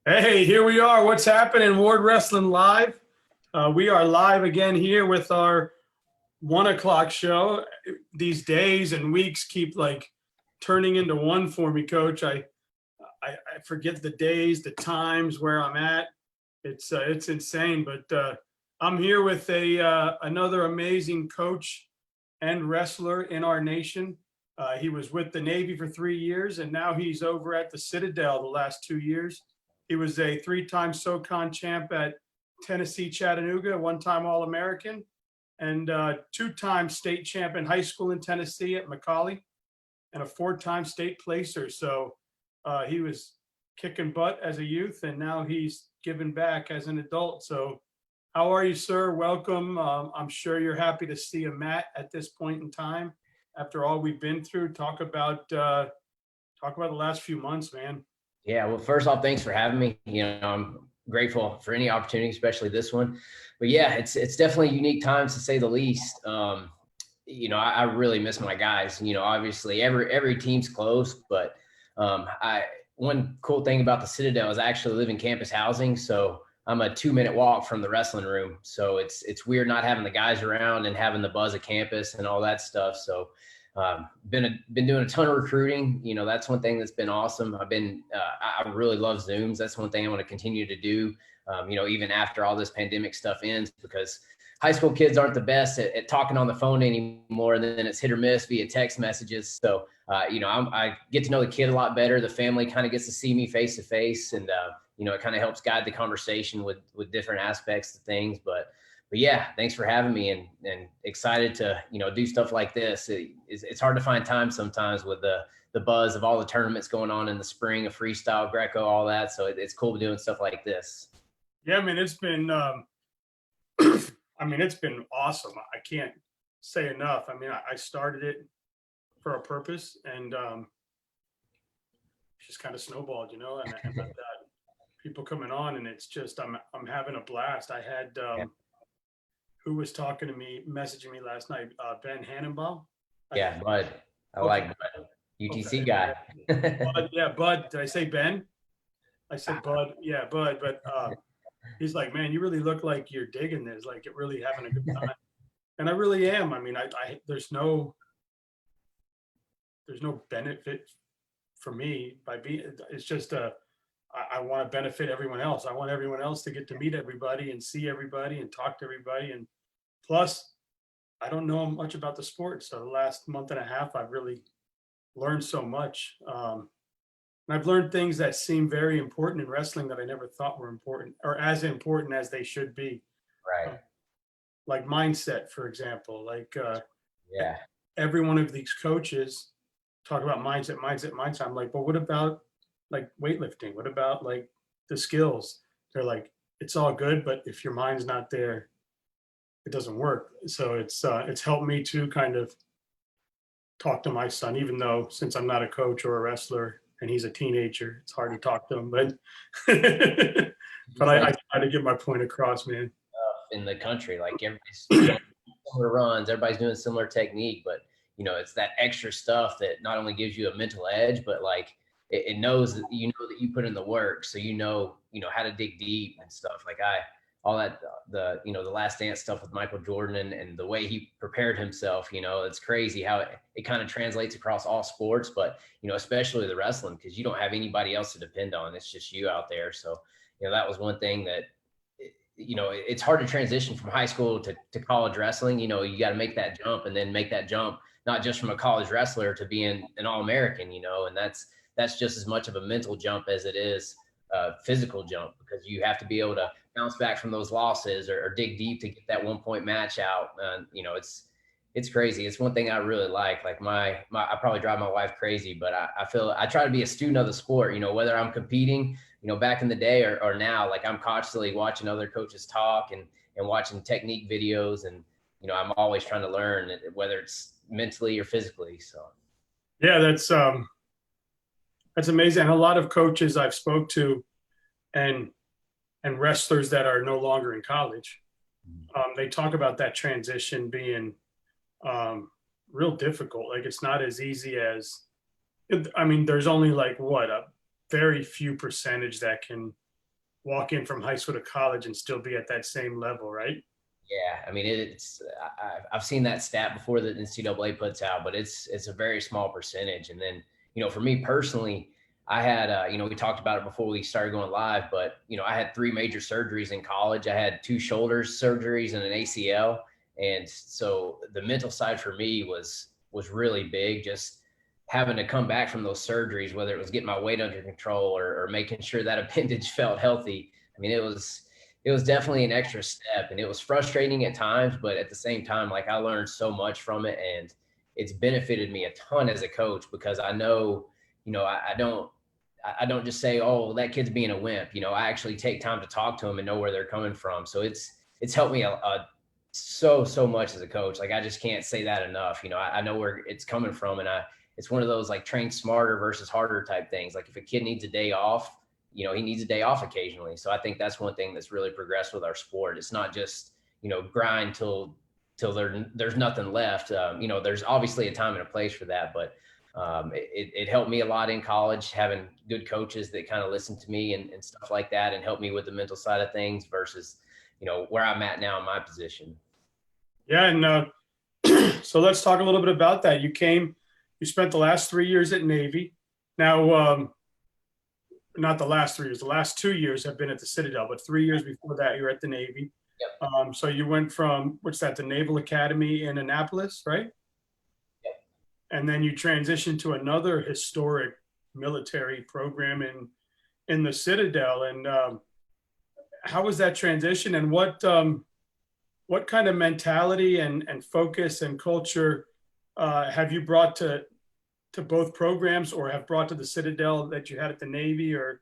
Hey, here we are. What's happening? Ward Wrestling Live. We are live again here with our 1 o'clock show. These days and weeks keep like turning into one for me, Coach. I forget the days, the times where I'm at. It's insane. But I'm here with another amazing coach and wrestler in our nation. He was with the Navy for 3 years, and now he's over at the Citadel the last 2 years. He was a three-time SoCon champ at Tennessee Chattanooga, one-time All-American, and two-time state champ in high school in Tennessee at McCallie, and a four-time state placer. So he was kicking butt as a youth, and now he's giving back as an adult. So how are you, sir? Welcome. I'm sure you're happy to see a Matt at this point in time after all we've been through. Talk about the last few months, man. Yeah, well, first off, thanks for having me. I'm grateful for any opportunity, especially this one. But yeah, it's definitely unique times to say the least. I really miss my guys. Obviously every team's close, but one cool thing about the Citadel is I actually live in campus housing, so I'm a 2-minute walk from the wrestling room. So it's weird not having the guys around and having the buzz of campus and all that stuff. So been doing a ton of recruiting. That's one thing that's been awesome. I really love Zooms. That's one thing I want to continue to do, even after all this pandemic stuff ends, because high school kids aren't the best at talking on the phone anymore. And then it's hit or miss via text messages. So, I get to know the kid a lot better. The family kind of gets to see me face to face, and, it kind of helps guide the conversation with different aspects of things. But yeah, thanks for having me, and excited to, do stuff like this. It's hard to find time sometimes with the buzz of all the tournaments going on in the spring of freestyle, Greco, all that. So it's cool doing stuff like this. Yeah, I mean, it's been, it's been awesome. I can't say enough. I mean, I started it for a purpose, and just kind of snowballed, and people coming on, and it's just, I'm having a blast. I had, who was talking to me, messaging me last night? Ben Hannenbaum. Yeah, Bud. I like Bud. UTC guy. Bud, yeah, Bud. Did I say Ben? I said Bud. Yeah, Bud. But he's like, man, you really look like you're digging this, like you're really having a good time. And I really am. I mean, there's no benefit for me by being. It's just I want to benefit everyone else. I want everyone else to get to meet everybody and see everybody and talk to everybody. And plus, I don't know much about the sport. So the last month and a half, I've really learned so much. And I've learned things that seem very important in wrestling that I never thought were important, or as important as they should be. Right. Like mindset, for example. Yeah. Every one of these coaches talk about mindset. I'm like, but what about like weightlifting? What about like the skills? They're like, it's all good, but if your mind's not there, it doesn't work. So it's helped me to kind of talk to my son, even though since I'm not a coach or a wrestler and he's a teenager, it's hard to talk to him. But I try to get my point across, man. In the country, like everybody's doing similar runs, everybody's doing similar technique, but it's that extra stuff that not only gives you a mental edge, but like it knows that you put in the work, so how to dig deep and stuff. Like all that the Last Dance stuff with Michael Jordan and the way he prepared himself, it's crazy how it kind of translates across all sports, but especially the wrestling, because you don't have anybody else to depend on. It's just you out there. So that was one thing that it's hard to transition from high school to college wrestling. You got to make that jump, and then make that jump not just from a college wrestler to being an All-American, and that's just as much of a mental jump as it is a physical jump, because you have to be able to bounce back from those losses or dig deep to get that 1-point match out. And it's crazy. It's one thing I really like I probably drive my wife crazy, but I feel I try to be a student of the sport, whether I'm competing, back in the day or now. Like I'm constantly watching other coaches talk and watching technique videos, and I'm always trying to learn, whether it's mentally or physically. So yeah, that's amazing. And a lot of coaches I've spoke to and wrestlers that are no longer in college, they talk about that transition being real difficult. Like it's not as easy as, there's only like a very few percentage that can walk in from high school to college and still be at that same level, right? Yeah, I mean, I've seen that stat before that NCAA puts out, but it's a very small percentage. And then, for me personally, I had, we talked about it before we started going live, but, I had 3 major surgeries in college. I had 2 shoulder surgeries and an ACL. And so the mental side for me was really big, just having to come back from those surgeries, whether it was getting my weight under control or making sure that appendage felt healthy. I mean, it was definitely an extra step, and it was frustrating at times, but at the same time, like, I learned so much from it, and it's benefited me a ton as a coach, because I know, I don't just say, oh, that kid's being a wimp. I actually take time to talk to them and know where they're coming from. So it's helped me so much as a coach. Like, I just can't say that enough. I know where it's coming from, and it's one of those, like, train smarter versus harder type things. Like, if a kid needs a day off, he needs a day off occasionally. So I think that's one thing that's really progressed with our sport. It's not just, grind till there's nothing left. There's obviously a time and a place for that, but it helped me a lot in college, having good coaches that kind of listen to me and stuff like that, and help me with the mental side of things versus, where I'm at now in my position. Yeah. And so let's talk a little bit about that. You spent the last 3 years at Navy. Now, not the last 3 years, the last 2 years have been at the Citadel, but 3 years before that, you were at the Navy. Yep. So you went from, what's that, the Naval Academy in Annapolis, right? Yep. And then you transitioned to another historic military program in the Citadel. And how was that transition? And what kind of mentality and focus and culture have you brought to both programs, or have brought to the Citadel that you had at the Navy? Or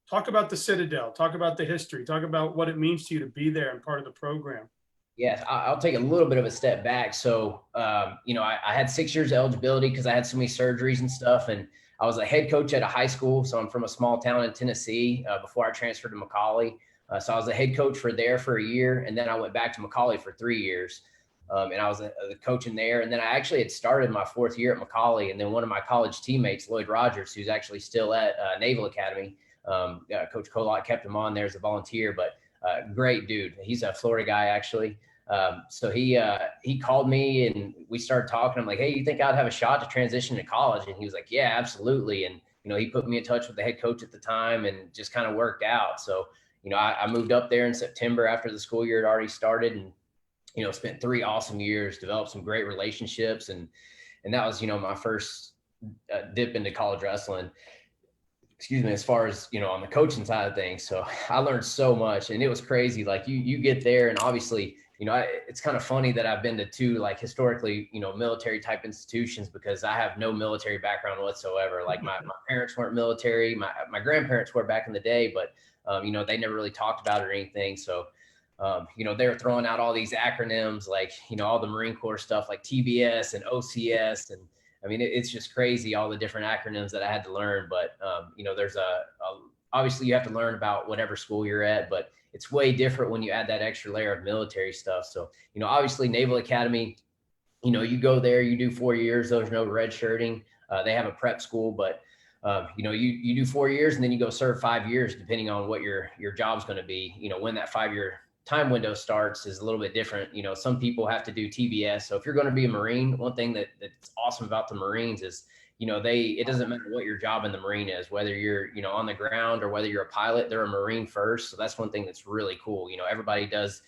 talk about the Citadel, talk about the history, talk about what it means to you to be there and part of the program. Yes, I'll take a little bit of a step back. So, I had 6 years of eligibility because I had so many surgeries and stuff. And I was a head coach at a high school. So I'm from a small town in Tennessee before I transferred to McCallie. So I was a head coach for a year. And then I went back to McCallie for 3 years. And I was a coach in there. And then I actually had started my 4th year at McCallie. And then one of my college teammates, Lloyd Rogers, who's actually still at Naval Academy, Coach Cody kept him on there as a volunteer, but great dude. He's a Florida guy, actually. So he called me and we started talking. I'm like, hey, you think I'd have a shot to transition to college? And he was like, yeah, absolutely. And, he put me in touch with the head coach at the time, and just kind of worked out. So, I moved up there in September after the school year had already started, and, spent 3 awesome years, developed some great relationships. And that was, my first dip into college wrestling, as far as, on the coaching side of things. So I learned so much, and it was crazy. Like, you get there, and obviously, it's kind of funny that I've been to 2, like, historically, military type institutions, because I have no military background whatsoever. Like, my parents weren't military. My grandparents were back in the day, but, they never really talked about it or anything. So, they were throwing out all these acronyms, like, all the Marine Corps stuff, like TBS and OCS. And I mean, it's just crazy, all the different acronyms that I had to learn. But, there's obviously you have to learn about whatever school you're at, but it's way different when you add that extra layer of military stuff. So, obviously Naval Academy, you go there, you do 4 years, there's no red shirting. They have a prep school, but, you do 4 years, and then you go serve 5 years, depending on what your job's going to be. When that 5-year time window starts is a little bit different. Some people have to do TBS. So if you're going to be a Marine, one thing that's awesome about the Marines is, it doesn't matter what your job in the Marine is, whether you're, on the ground or whether you're a pilot, they're a Marine first. So that's one thing that's really cool. Everybody does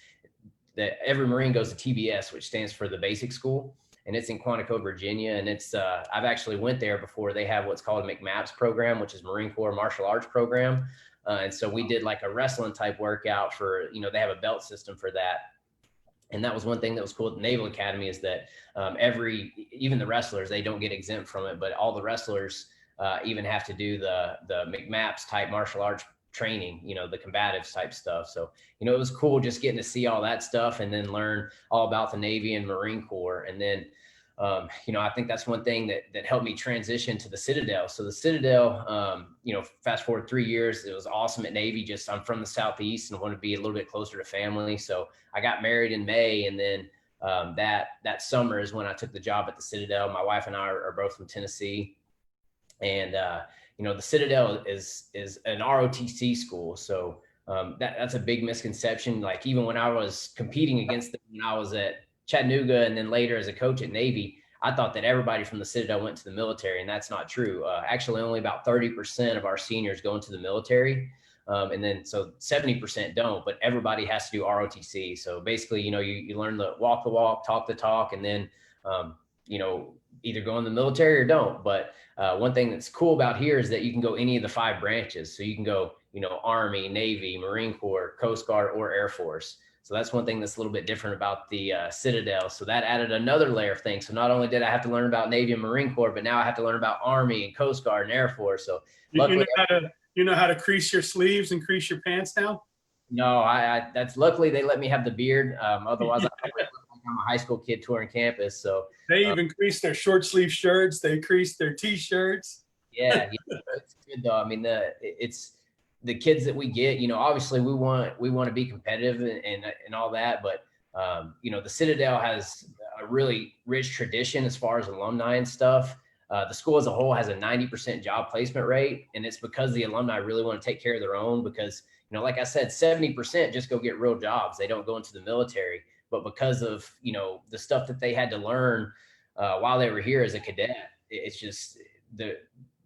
that. Every Marine goes to TBS, which stands for the basic school. And it's in Quantico, Virginia. And it's, I've actually went there before. They have what's called a McMAPS program, which is Marine Corps martial arts program. And so we did like a wrestling type workout for, they have a belt system for that. And that was one thing that was cool at the Naval Academy, is that even the wrestlers, they don't get exempt from it, but all the wrestlers even have to do the McMAPS type martial arts training, the combatives type stuff. So, it was cool just getting to see all that stuff and then learn all about the Navy and Marine Corps. And then, I think that's one thing that helped me transition to the Citadel. So the Citadel, fast forward 3 years, it was awesome at Navy. Just, I'm from the Southeast and wanted to be a little bit closer to family. So I got married in May, and then that summer is when I took the job at the Citadel. My wife and I are both from Tennessee. And, the Citadel is an ROTC school. So that's a big misconception. Like even when I was competing against them when I was at Chattanooga and then later as a coach at Navy, I thought that everybody from the Citadel went to the military, and that's not true. Actually, only about 30% of our seniors go into the military. And then so 70% don't, but everybody has to do ROTC. So basically, you learn the walk, talk the talk, and then, either go in the military or don't. But one thing that's cool about here is that you can go any of the 5 branches. So you can go, Army, Navy, Marine Corps, Coast Guard, or Air Force. So that's one thing that's a little bit different about the Citadel. So that added another layer of things. So not only did I have to learn about Navy and Marine Corps, but now I have to learn about Army and Coast Guard and Air Force. So luckily, you know how to crease your sleeves and crease your pants now? No, that's luckily they let me have the beard. Otherwise, I probably look like I'm a high school kid touring campus. So they even crease their short sleeve shirts. They crease their T-shirts. Yeah, it's good though. I mean, it's the kids that we get. Obviously we want to be competitive and all that, but the Citadel has a really rich tradition as far as alumni and stuff. The school as a whole has a 90% job placement rate, and it's because the alumni really want to take care of their own. Because like I said, 70% just go get real jobs. They don't go into the military, but because of the stuff that they had to learn while they were here as a cadet, it's just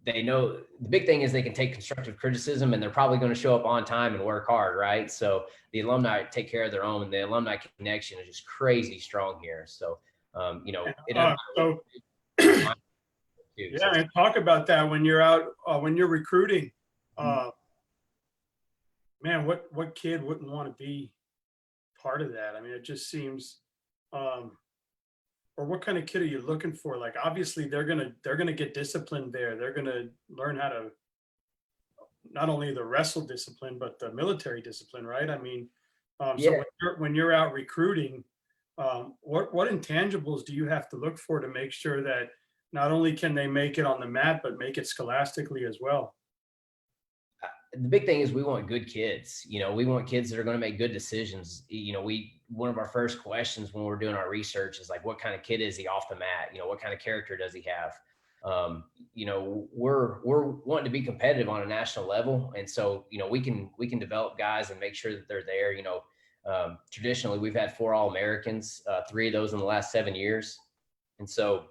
they know the big thing is they can take constructive criticism, and they're probably going to show up on time and work hard, right? So the alumni take care of their own, and the alumni connection is just crazy strong here. So yeah, and talk about that when you're out when you're recruiting. Man, what kid wouldn't want to be part of that? I mean, it just seems or what kind of kid are you looking for? Like, obviously they're gonna get disciplined there. They're gonna learn how to not only the wrestle discipline but the military discipline, right? I mean, so when you're out recruiting, what intangibles do you have to look for to make sure that not only can they make it on the mat but make it scholastically as well? The big thing is we want good kids. We want kids that are going to make good decisions. One of our first questions when we're doing our research is like, what kind of kid is he off the mat? What kind of character does he have? We're wanting to be competitive on a national level. And so, we can develop guys and make sure that they're there. Traditionally we've had 4 All-Americans, 3 of those in the last 7 years. And so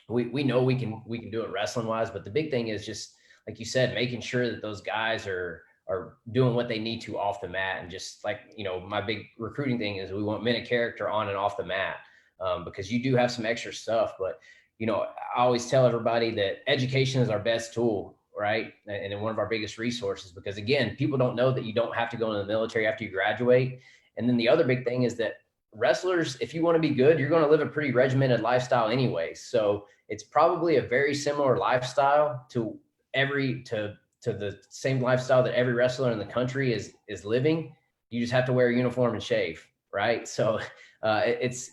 we know we can do it wrestling wise, but the big thing is just, like you said, making sure that those guys are doing what they need to off the mat. And just like, my big recruiting thing is we want men of character on and off the mat, because you do have some extra stuff. But, I always tell everybody that education is our best tool, right? And one of our biggest resources, because again, people don't know that you don't have to go into the military after you graduate. And then the other big thing is that wrestlers, if you want to be good, you're going to live a pretty regimented lifestyle anyway. So it's probably a very similar lifestyle to the same lifestyle that every wrestler in the country is living. You just have to wear a uniform and shave, right? So it's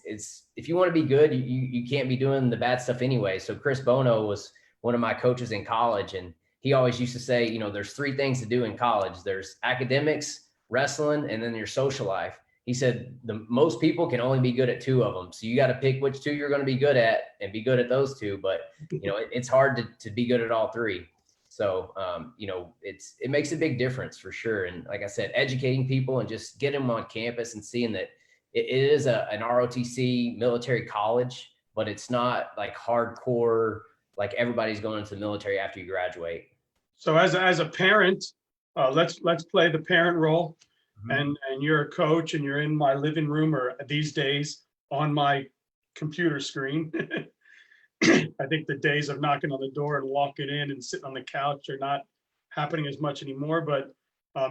if you want to be good, you can't be doing the bad stuff anyway. So Chris Bono was one of my coaches in college, and he always used to say, there's 3 things to do in college. There's academics, wrestling, and then your social life. He said the most people can only be good at 2 of them. So you got to pick which 2 you're going to be good at and be good at those 2. But, it's hard to be good at all 3. So, it makes a big difference for sure. And like I said, educating people and just getting them on campus and seeing that it is an ROTC military college, but it's not like hardcore, like everybody's going into the military after you graduate. So as a parent, let's play the parent role. Mm-hmm. And you're a coach and you're in my living room, or these days on my computer screen. I think the days of knocking on the door and walking in and sitting on the couch are not happening as much anymore. But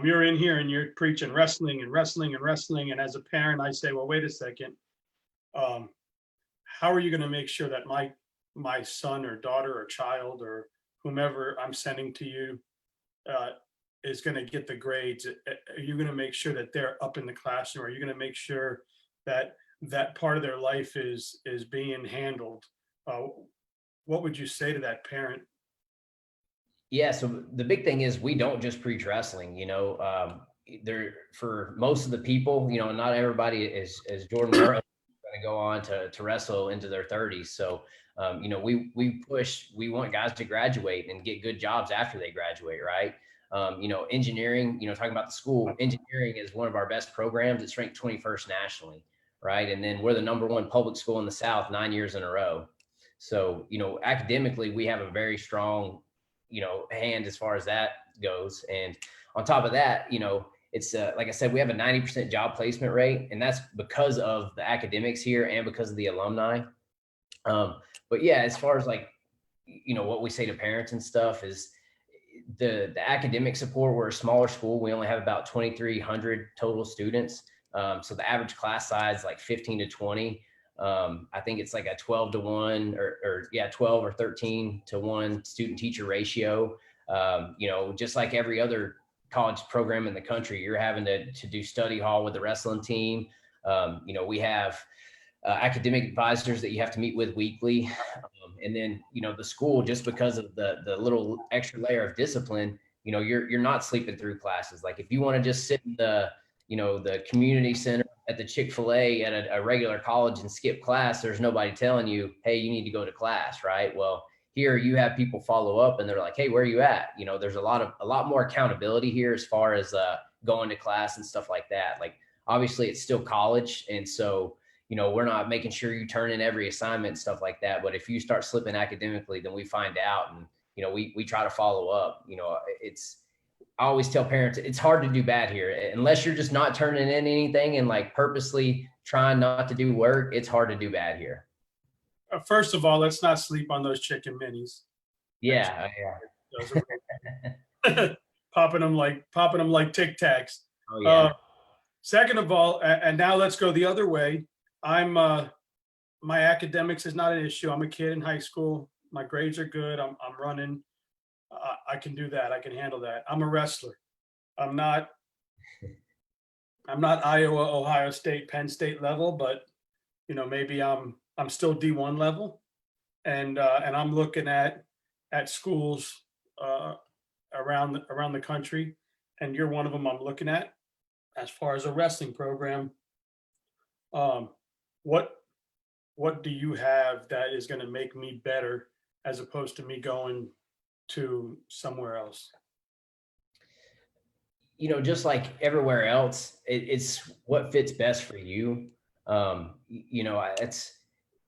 you're in here and you're preaching wrestling and wrestling and wrestling. And as a parent, I say, well, wait a second. How are you going to make sure that my son or daughter or child or whomever I'm sending to you is going to get the grades? Are you going to make sure that they're up in the classroom? Are you going to make sure that that part of their life is being handled? What would you say to that parent? Yeah, so the big thing is we don't just preach wrestling. There for most of the people, not everybody is Jordan Murray going to go on to wrestle into their 30s. So, we want guys to graduate and get good jobs after they graduate, right? Engineering, talking about the school, engineering is one of our best programs. It's ranked 21st nationally, right? And then we're the #1 public school in the South 9 years in a row. So, academically, we have a very strong, hand as far as that goes. And on top of that, it's like I said, we have a 90% job placement rate, and that's because of the academics here and because of the alumni. But yeah, as far as what we say to parents and stuff is the academic support. We're a smaller school. We only have about 2,300 total students. So the average class size like 15 to 20. I think it's like a 12 to 1 or 12 or 13 to 1 student teacher ratio. Just like every other college program in the country, you're having to do study hall with the wrestling team. We have academic advisors that you have to meet with weekly. And then, the school, just because of the little extra layer of discipline, you're not sleeping through classes. Like if you want to just sit in the community center at the Chick-fil-A at a regular college and skip class, there's nobody telling you, hey, you need to go to class, right? Well, here you have people follow up and they're like, hey, where are you at? There's a lot more accountability here as far as going to class and stuff like that. Like obviously it's still college. And so, we're not making sure you turn in every assignment and stuff like that. But if you start slipping academically, then we find out and, we try to follow up. I always tell parents, it's hard to do bad here. Unless you're just not turning in anything and like purposely trying not to do work, it's hard to do bad here. First of all, let's not sleep on those chicken minis. Yeah. Popping them like Tic Tacs. Oh, yeah. Second of all, and now let's go the other way. My academics is not an issue. I'm a kid in high school. My grades are good. I'm running. I can do that. I can handle that. I'm a wrestler. I'm not Iowa, Ohio State, Penn State level, but maybe I'm still D1 level, and I'm looking at schools around the country, and you're one of them I'm looking at as far as a wrestling program. What do you have that is going to make me better as opposed to me going to somewhere else? Just like everywhere else, it's what fits best for you. It's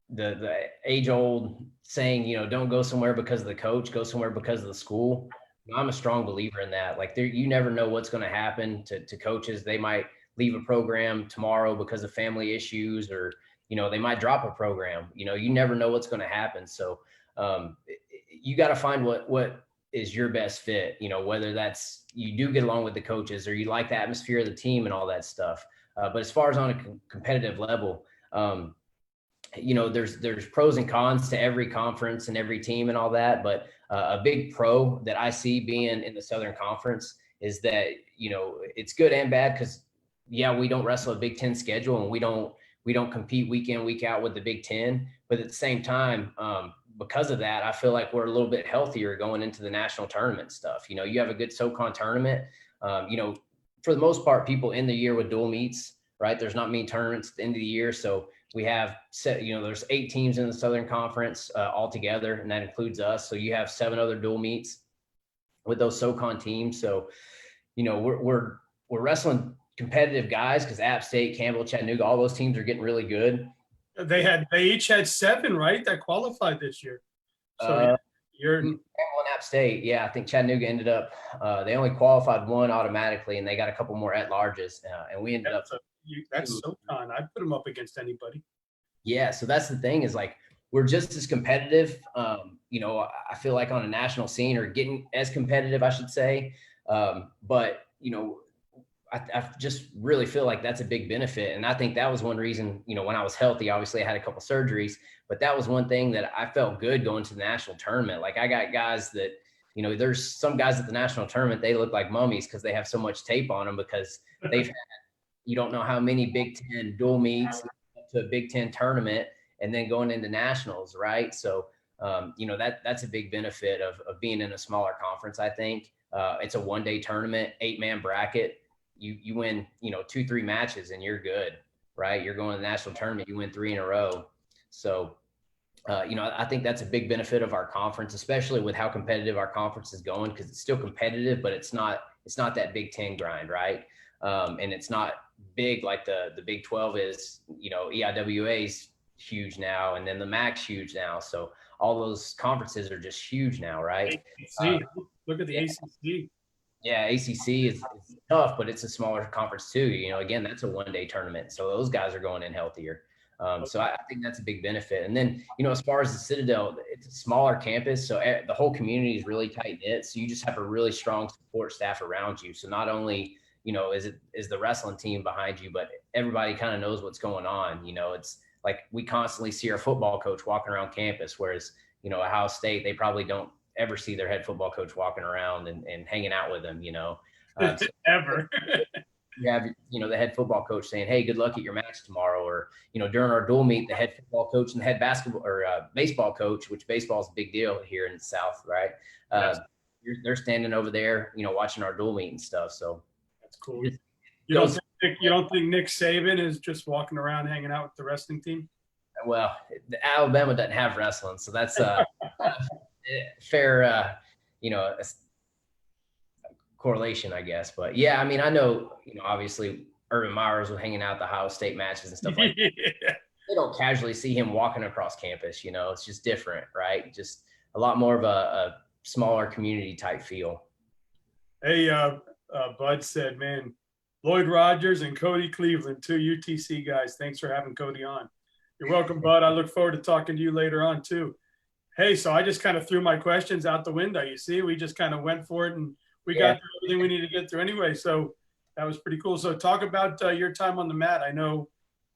the age old saying, don't go somewhere because of the coach, go somewhere because of the school. I'm a strong believer in that. Like you never know what's going to happen to coaches. They might leave a program tomorrow because of family issues, or, they might drop a program. You never know what's going to happen. So you got to find what is your best fit, whether that's you do get along with the coaches or you like the atmosphere of the team and all that stuff. But as far as on a competitive level, there's pros and cons to every conference and every team and all that. But a big pro that I see being in the Southern Conference is that, it's good and bad because, we don't wrestle a Big Ten schedule and we don't compete week in, week out with the Big Ten. But at the same time, because of that, I feel like we're a little bit healthier going into the national tournament stuff. You have a good SoCon tournament. For the most part, people end the year with dual meets, right? There's not many tournaments at the end of the year. So we have there's 8 teams in the Southern Conference altogether, and that includes us. So you have 7 other dual meets with those SoCon teams. So, we're wrestling competitive guys because App State, Campbell, Chattanooga, all those teams are getting really good. They each had 7, right, that qualified this year. So you're Campbell and App State. Yeah, I think Chattanooga ended up. They only qualified 1 automatically, and they got a couple more at larges, and we ended up. That's SoCon. I'd put them up against anybody. Yeah, so that's the thing is like we're just as competitive. I feel like on a national scene or getting as competitive, I should say. But I just really feel like that's a big benefit. And I think that was one reason, when I was healthy, obviously I had a couple surgeries, but that was one thing that I felt good going to the national tournament. Like I got guys that, there's some guys at the national tournament, they look like mummies because they have so much tape on them because they've had, you don't know how many Big Ten dual meets to a Big Ten tournament and then going into nationals. Right. So, that's a big benefit of being in a smaller conference. I think it's a 1-day tournament, 8-man bracket. You win, 2-3 matches and you're good. right? You're going to the national tournament, you win 3 in a row. So, I think that's a big benefit of our conference, especially with how competitive our conference is going, because it's still competitive, but it's not that Big Ten grind, right? And it's not big like the Big 12 is. EIWA's huge now, and then the MAC's huge now. So all those conferences are just huge now, right? ACC. Look at the Yeah. ACC. Yeah, ACC is tough, but it's a smaller conference too. Again, that's a 1-day tournament, so those guys are going in healthier. So I think that's a big benefit. And then, as far as the Citadel, it's a smaller campus, so the whole community is really tight knit. So you just have a really strong support staff around you. So not only, is the wrestling team behind you, but everybody kind of knows what's going on. It's like we constantly see our football coach walking around campus, whereas, Ohio State, they probably don't ever see their head football coach walking around and hanging out with them, So Ever. you have, the head football coach saying, "Hey, good luck at your match tomorrow." Or, during our dual meet, the head football coach and the head basketball or baseball coach, which baseball is a big deal here in the South, right? Yes. They're standing over there, watching our dual meet and stuff. So That's cool. You don't think Nick Saban is just walking around hanging out with the wrestling team? Well, Alabama doesn't have wrestling, so that's fair, correlation, I guess. But yeah, I mean, I know, obviously Urban Meyers was hanging out at the Ohio State matches and stuff like that. They don't casually see him walking across campus, it's just different, right? Just a lot more of a smaller community type feel. Hey, Bud said, man, Lloyd Rogers and Cody Cleveland, 2 UTC guys. Thanks for having Cody on. You're welcome, Bud. I look forward to talking to you later on too. Hey, so I just kind of threw my questions out the window. You see, we just kind of went for it, and we got through everything we needed to get through anyway. So that was pretty cool. So talk about your time on the mat. I know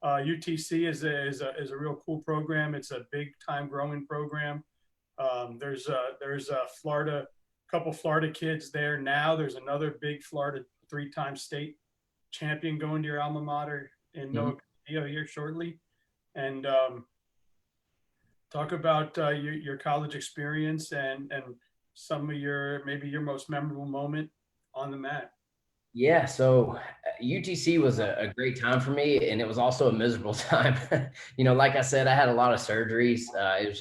UTC is a real cool program. It's a big time growing program. There's a couple Florida kids there now. There's another big Florida 3-time state champion going to your alma mater in Noah here shortly. And talk about your college experience and some of maybe your most memorable moment on the mat. Yeah, so UTC was a great time for me, and it was also a miserable time. Like I said, I had a lot of surgeries. It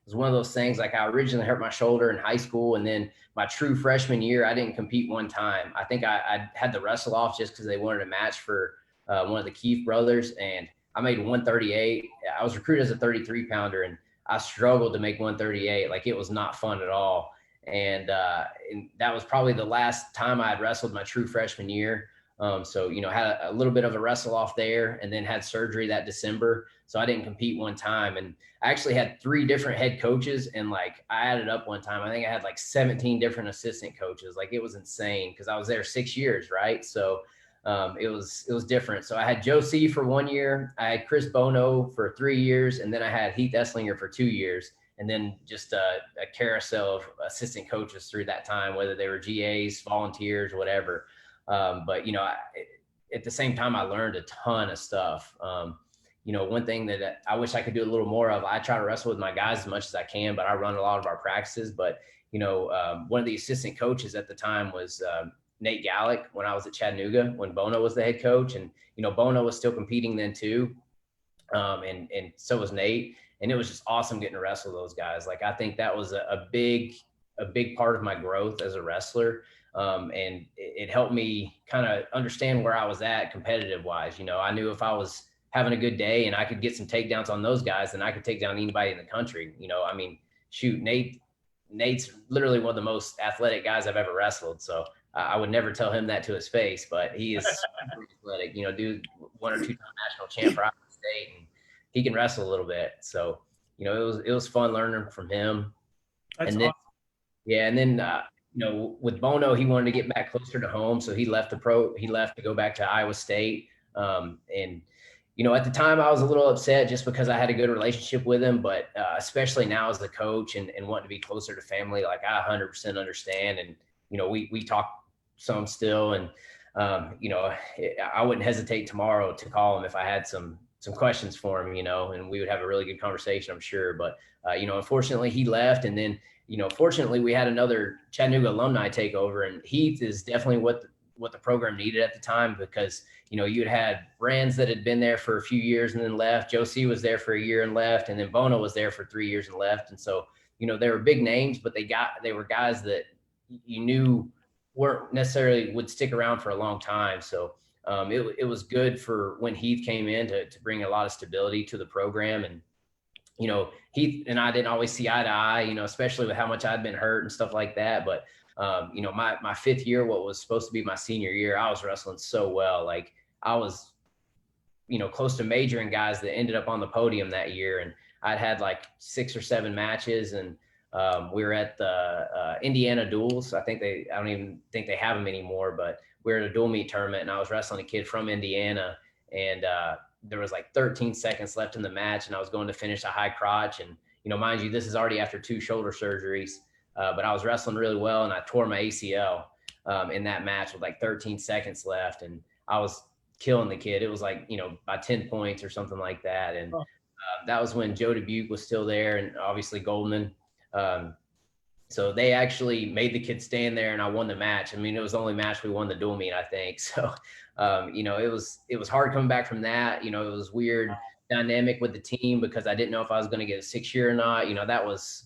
was one of those things. Like, I originally hurt my shoulder in high school, and then my true freshman year, I didn't compete one time. I think I had to wrestle off just because they wanted a match for one of the Keefe brothers, and I made 138. I was recruited as a 33-pounder, and I struggled to make 138. Like, it was not fun at all. And that was probably the last time I had wrestled my true freshman year. So, had a little bit of a wrestle off there, and then had surgery that December. So I didn't compete one time. And I actually had 3 different head coaches. And like, I added up one time, I think I had like 17 different assistant coaches. Like, it was insane because I was there 6 years. Right. So it was different. So I had Joe C for 1 year. I had Chris Bono for 3 years. And then I had Heath Esslinger for 2 years. And then just a carousel of assistant coaches through that time, whether they were GAs, volunteers, whatever. But, at the same time, I learned a ton of stuff. One thing that I wish I could do a little more of, I try to wrestle with my guys as much as I can, but I run a lot of our practices. But, one of the assistant coaches at the time was Nate Gallick when I was at Chattanooga, when Bono was the head coach. And, Bono was still competing then too. And so was Nate. And it was just awesome getting to wrestle those guys. Like, I think that was a big part of my growth as a wrestler. And it helped me kind of understand where I was at competitive wise. I knew if I was having a good day and I could get some takedowns on those guys, then I could take down anybody in the country. I mean, shoot, Nate's literally one of the most athletic guys I've ever wrestled. So I would never tell him that to his face, but he is super athletic, dude, 1 or 2 time national champ for Iowa State, and he can wrestle a little bit. So, it was fun learning from him. That's and then, awesome. Yeah. And then, with Bono, he wanted to get back closer to home. So he left to go back to Iowa State. And, at the time I was a little upset just because I had a good relationship with him, but especially now as the coach and wanting to be closer to family, like, I 100% understand. And, we talk some still, and, I wouldn't hesitate tomorrow to call him if I had some questions for him, and we would have a really good conversation, I'm sure. But, unfortunately he left. And then, fortunately we had another Chattanooga alumni take over, and Heath is definitely what what the program needed at the time, because, you know, you had Rands that had been there for a few years and then left. Josie was there for a year and left. And then Bono was there for 3 years and left. And so, you know, they were big names, but they were guys that you knew weren't necessarily would stick around for a long time. So it was good for when Heath came in to bring a lot of stability to the program. And, you know, Heath and I didn't always see eye to eye, you know, especially with how much I'd been hurt and stuff like that. But, you know, my fifth year, what was supposed to be my senior year, I was wrestling so well. Like I was, you know, close to majoring guys that ended up on the podium that year. And I'd had like 6 or 7 matches, and we were at the Indiana duels. I don't even think they have them anymore, but we were at a dual meet tournament, and I was wrestling a kid from Indiana, and there was like 13 seconds left in the match, and I was going to finish a high crotch. And, you know, mind you, this is already after 2 shoulder surgeries, but I was wrestling really well, and I tore my ACL in that match with like 13 seconds left, and I was killing the kid. It was like, you know, by 10 points or something like that. And that was when Joe Dubuque was still there, and obviously Goldman. So they actually made the kid stand there, and I won the match. I mean, it was the only match we won the dual meet, I think. So, you know, it was hard coming back from that. You know, it was weird dynamic with the team because I didn't know if I was going to get a 6 year or not. You know, that was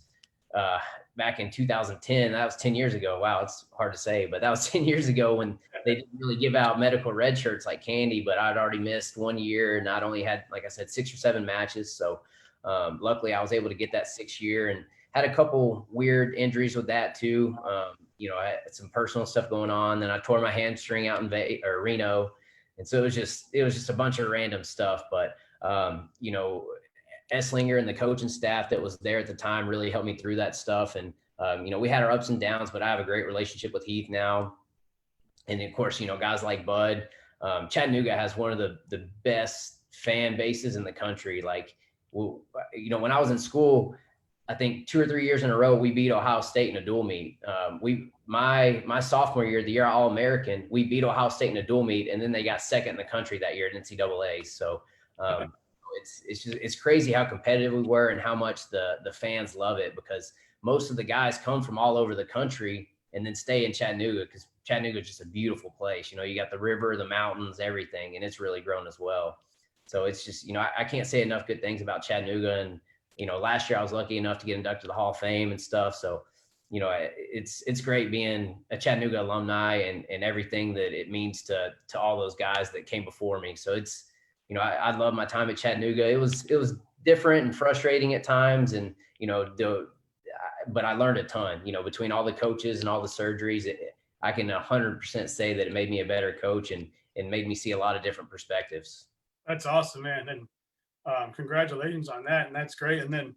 back in 2010. That was 10 years ago. Wow, it's hard to say, but that was 10 years ago when they didn't really give out medical red shirts like candy. But I'd already missed 1 year, and I'd only had, like I said, 6 or 7 matches. So luckily, I was able to get that 6 year, and had a couple weird injuries with that too. You know, I had some personal stuff going on. Then I tore my hamstring out in Reno. And so it was just a bunch of random stuff. But, you know, Esslinger and the coaching staff that was there at the time really helped me through that stuff. And, you know, we had our ups and downs, but I have a great relationship with Heath now. And of course, you know, guys like Bud, Chattanooga has one of the best fan bases in the country. Like, you know, when I was in school, I think 2 or 3 years in a row, we beat Ohio State in a dual meet. My sophomore year, the year All-American, we beat Ohio State in a dual meet, and then they got second in the country that year at NCAA. So it's crazy how competitive we were and how much the fans love it, because most of the guys come from all over the country and then stay in Chattanooga, because Chattanooga is just a beautiful place. You know, you got the river, the mountains, everything, and it's really grown as well. So it's just, you know, I can't say enough good things about Chattanooga. And you know, last year I was lucky enough to get inducted to the Hall of Fame and stuff. So, you know, it's great being a Chattanooga alumni and everything that it means to all those guys that came before me. So it's, you know, I love my time at Chattanooga. It was different and frustrating at times, and, you know, but I learned a ton, you know, between all the coaches and all the surgeries. I can 100% say that it made me a better coach and made me see a lot of different perspectives. That's awesome, man. And congratulations on that. And that's great. And then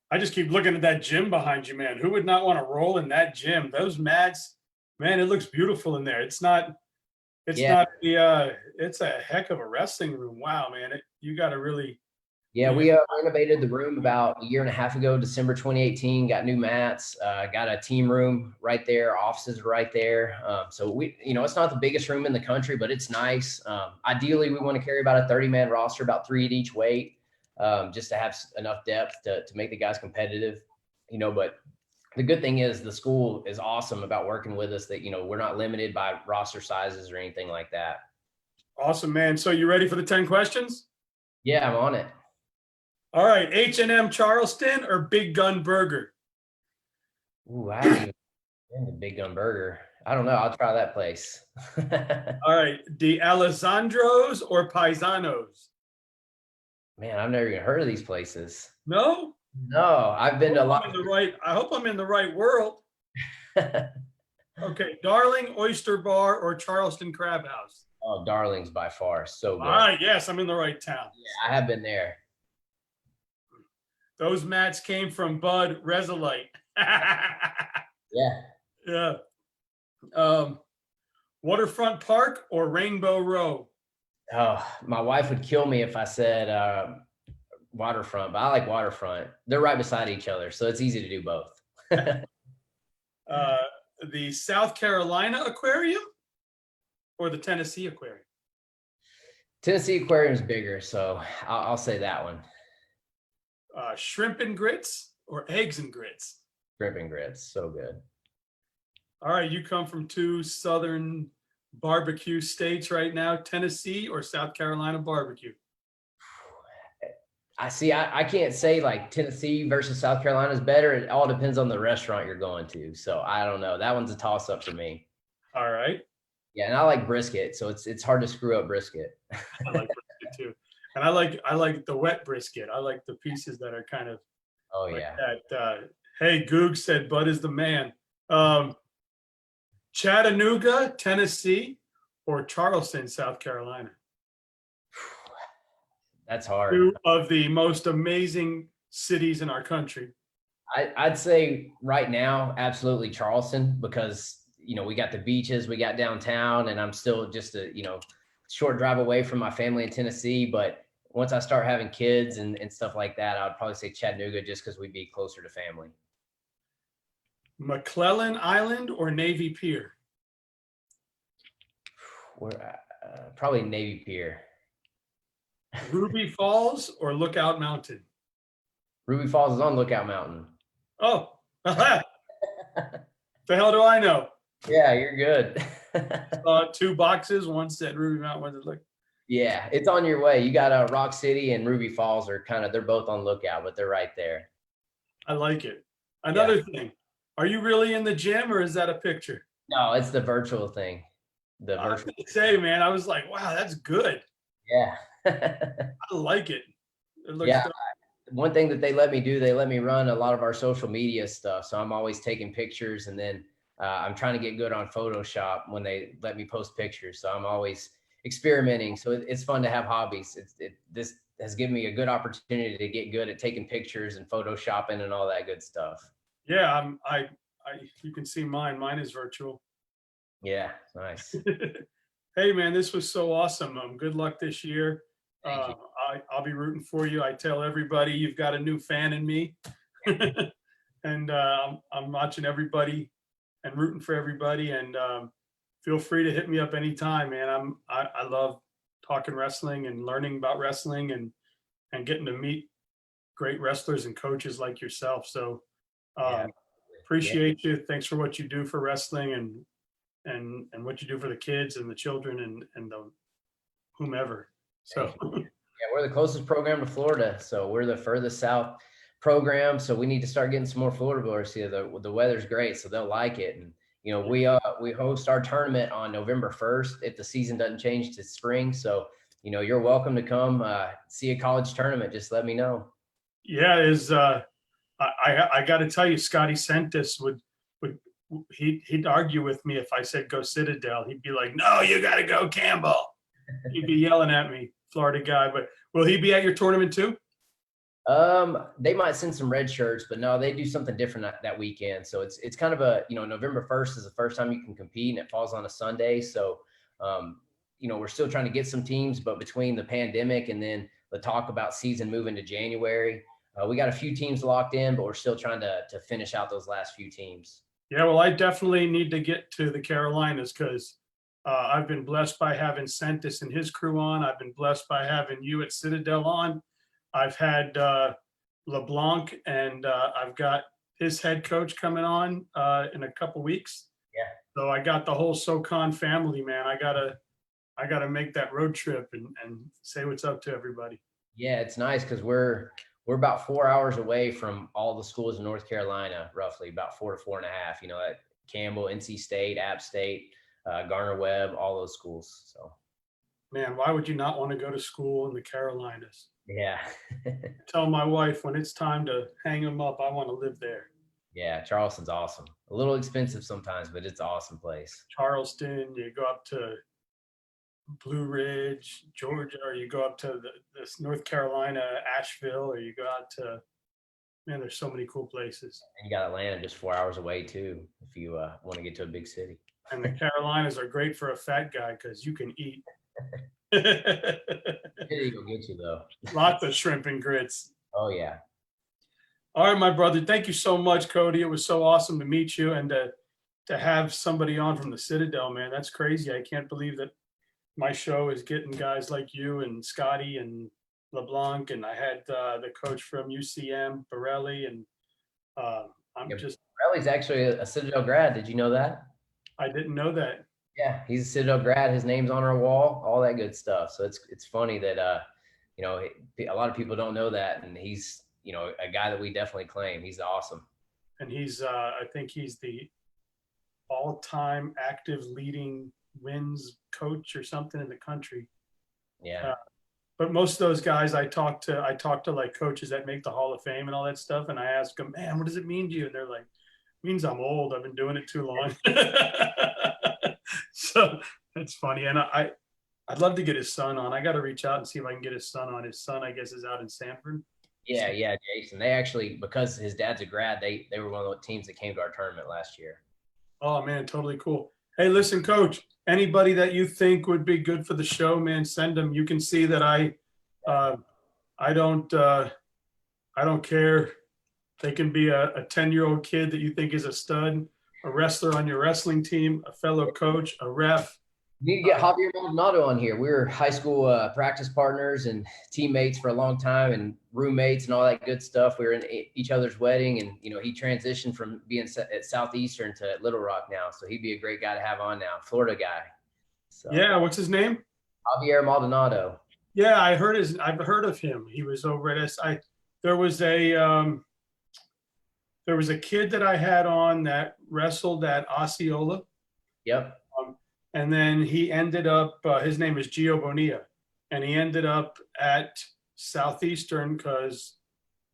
I just keep looking at that gym behind you, man. Who would not want to roll in that gym? Those mats, man, it looks beautiful in there. It's a heck of a wrestling room. Wow, man. You got to really. Yeah, we renovated the room about a year and a half ago, December 2018, got new mats, got a team room right there, offices right there. So we, you know, it's not the biggest room in the country, but it's nice. Ideally, we want to carry about a 30-man roster, about 3 at each weight, just to have enough depth to make the guys competitive, you know. But the good thing is the school is awesome about working with us, that, you know, we're not limited by roster sizes or anything like that. Awesome, man. So you ready for the 10 questions? Yeah, I'm on it. All right, H&M Charleston or Big Gun Burger? Ooh, I haven't even been to Big Gun Burger. I don't know. I'll try that place. All right, the Alessandros or Paisanos? Man, I've never even heard of these places. No? No, I've been to a lot. I hope I'm in the right world. Okay, Darling Oyster Bar or Charleston Crab House? Oh, Darling's by far. So good. All right, yes, I'm in the right town. Yeah, I have been there. Those mats came from Bud Resolite. Yeah. Yeah. Waterfront Park or Rainbow Row? Oh, my wife would kill me if I said waterfront, but I like waterfront. They're right beside each other, so it's easy to do both. The South Carolina Aquarium or the Tennessee Aquarium? Tennessee Aquarium's bigger, so I'll say that one. Shrimp and grits or eggs and grits? Shrimp and grits, so good. All right, you come from two southern barbecue states right now, Tennessee or South Carolina barbecue? I can't say like Tennessee versus South Carolina is better. It all depends on the restaurant you're going to. So I don't know. That one's a toss up for me. All right. Yeah, and I like brisket, so it's hard to screw up brisket. I like brisket too. And I like the wet brisket. I like the pieces that are kind of Oh like yeah. that. Hey, Goog said Bud is the man. Um, Chattanooga, Tennessee, or Charleston, South Carolina? That's hard. Two of the most amazing cities in our country. I'd say right now, absolutely Charleston, because we got the beaches, we got downtown, and I'm still just a short drive away from my family in Tennessee. But once I start having kids and stuff like that, I would probably say Chattanooga just because we'd be closer to family. McClellan Island or Navy Pier? We're probably Navy Pier. Ruby Falls or Lookout Mountain? Ruby Falls is on Lookout Mountain. Oh, the hell do I know? Yeah, you're good. Two boxes. One said Ruby Mountain. One said look. Yeah, it's on your way. You got Rock City and Ruby Falls are they're both on Lookout, but they're right there. I like it. Another thing. Are you really in the gym or is that a picture? No, it's the virtual thing. The I was virtual. gonna say, man, I was like, wow, that's good. Yeah. I like it. It looks Yeah. good. One thing that they let me do, they let me run a lot of our social media stuff. So I'm always taking pictures, and then I'm trying to get good on Photoshop when they let me post pictures. So I'm always experimenting. So it's fun to have hobbies. This has given me a good opportunity to get good at taking pictures and Photoshopping and all that good stuff. Yeah, you can see mine. Mine is virtual. Yeah, nice. Hey, man, this was so awesome. Good luck this year. Thank you. I'll be rooting for you. I tell everybody you've got a new fan in me. And I'm watching everybody and rooting for everybody. And feel free to hit me up anytime, man. I love talking wrestling and learning about wrestling and getting to meet great wrestlers and coaches like yourself. So appreciate you. Thanks for what you do for wrestling and what you do for the kids and the children and the whomever. So yeah, we're the closest program to Florida, so we're the furthest south program. So we need to start getting some more Florida boys here. The weather's great, so they'll like it. And we host our tournament on November 1st if the season doesn't change to spring. So you're welcome to come see a college tournament. Just let me know. yeah, I got to tell you, Scotty Sentis would he'd argue with me if I said go Citadel. He'd be like, no, you got to go Campbell. He'd be yelling at me, Florida guy. But will he be at your tournament too? They might send some red shirts, but no, they do something different that weekend. So it's kind of a November 1st is the first time you can compete, and it falls on a Sunday. So we're still trying to get some teams, but between the pandemic and then the talk about season moving to January, we got a few teams locked in, but we're still trying to finish out those last few teams. Yeah, well, I definitely need to get to the Carolinas because I've been blessed by having Sentis and his crew on. I've been blessed by having you at Citadel on. I've had LeBlanc and I've got his head coach coming on in a couple weeks. Yeah. So I got the whole SoCon family, man. I gotta make that road trip and say what's up to everybody. Yeah, it's nice because we're about 4 hours away from all the schools in North Carolina, roughly about 4 to 4.5. At Campbell, NC State, App State, Garner-Webb, all those schools. So, man, why would you not want to go to school in the Carolinas? Yeah. Tell my wife when it's time to hang them up, I want to live there. Yeah, Charleston's awesome. A little expensive sometimes, but it's an awesome place. Charleston, you go up to Blue Ridge, Georgia, or you go up to this North Carolina, Asheville, or you go out to, man, there's so many cool places. And you got Atlanta just 4 hours away too, if you want to get to a big city. And the Carolinas are great for a fat guy because you can eat. It'll get you though. Lots of shrimp and grits. Oh yeah. All right, my brother. Thank you so much, Cody. It was so awesome to meet you and to have somebody on from the Citadel, man. That's crazy. I can't believe that my show is getting guys like you and Scotty and LeBlanc, and I had the coach from UCM, Borelli, and Borelli's actually a Citadel grad. Did you know that? I didn't know that. Yeah, he's a Citadel grad. His name's on our wall, all that good stuff. So it's funny that you know, a lot of people don't know that, and he's, you know, a guy that we definitely claim. He's awesome. And he's I think he's the all-time active leading wins coach or something in the country. Yeah. But most of those guys I talk to like coaches that make the Hall of Fame and all that stuff, and I ask them, man, what does it mean to you? And they're like, it means I'm old. I've been doing it too long. So that's funny. And I'd love to get his son on. I got to reach out and see if I can get his son on. His son, I guess, is out in Sanford. Yeah, Jason. They actually, because his dad's a grad, they were one of the teams that came to our tournament last year. Oh man, totally cool. Hey, listen, coach, anybody that you think would be good for the show, man, send them. You can see that I don't care. They can be a 10-year-old kid that you think is a stud, a wrestler on your wrestling team, a fellow coach, a ref. You need to get Javier Maldonado on here. We were high school practice partners and teammates for a long time, and roommates and all that good stuff. We were in each other's wedding, and you know, he transitioned from being at Southeastern to Little Rock now. So he'd be a great guy to have on now, Florida guy. So, yeah, what's his name? Javier Maldonado. Yeah, I've heard of him. He was over at SI. There was a kid that I had on that wrestled at Osceola. Yep. And then he ended up, his name is Gio Bonilla, and he ended up at Southeastern because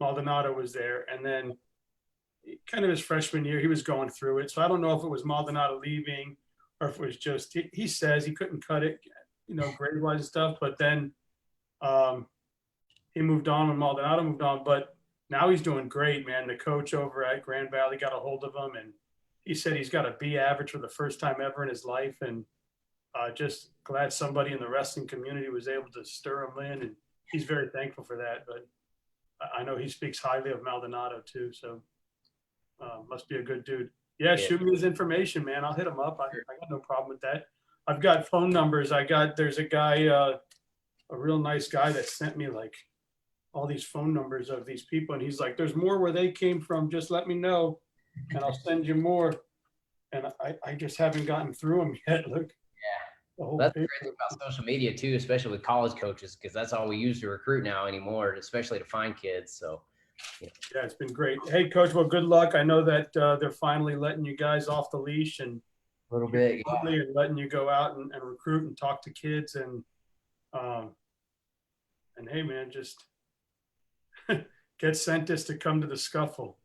Maldonado was there. And then kind of his freshman year, he was going through it. So I don't know if it was Maldonado leaving or if it was just, he says he couldn't cut it, you know, grade-wise and stuff. But then he moved on when Maldonado moved on. But now he's doing great, man. The coach over at Grand Valley got a hold of him, and he said he's got a B average for the first time ever in his life, and just glad somebody in the wrestling community was able to stir him in, and he's very thankful for that. But I know he speaks highly of Maldonado too, so must be a good dude. Yeah, shoot me his information, man. I'll hit him up. I got no problem with that. I've got phone numbers. There's a guy, a real nice guy that sent me like all these phone numbers of these people, and he's like, there's more where they came from. Just let me know, and I'll send you more. And I just haven't gotten through them yet. Look. Yeah. That's the great thing about social media too, especially with college coaches, because that's all we use to recruit now anymore, especially to find kids. So, yeah, it's been great. Hey, coach, well, good luck. I know that they're finally letting you guys off the leash and a little bit, yeah, and letting you go out and recruit and talk to kids and hey, man, just get Sentis to come to the scuffle,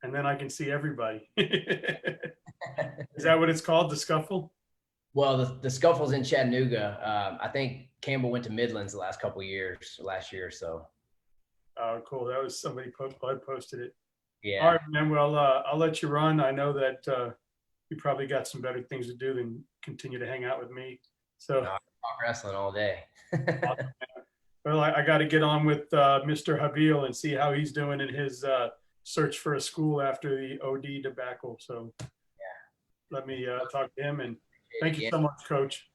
and then I can see everybody. Is that what it's called, the scuffle? Well, the scuffle's in Chattanooga. I think Campbell went to Midlands the last year or so. Oh, cool. That was somebody posted it. Yeah. All right, man. Well, I'll let you run. I know that you probably got some better things to do than continue to hang out with me. So no, I talk wrestling all day. Well, I got to get on with Mr. Javier and see how he's doing in his search for a school after the OD debacle. So yeah, let me talk to him, and thank you so much, Coach.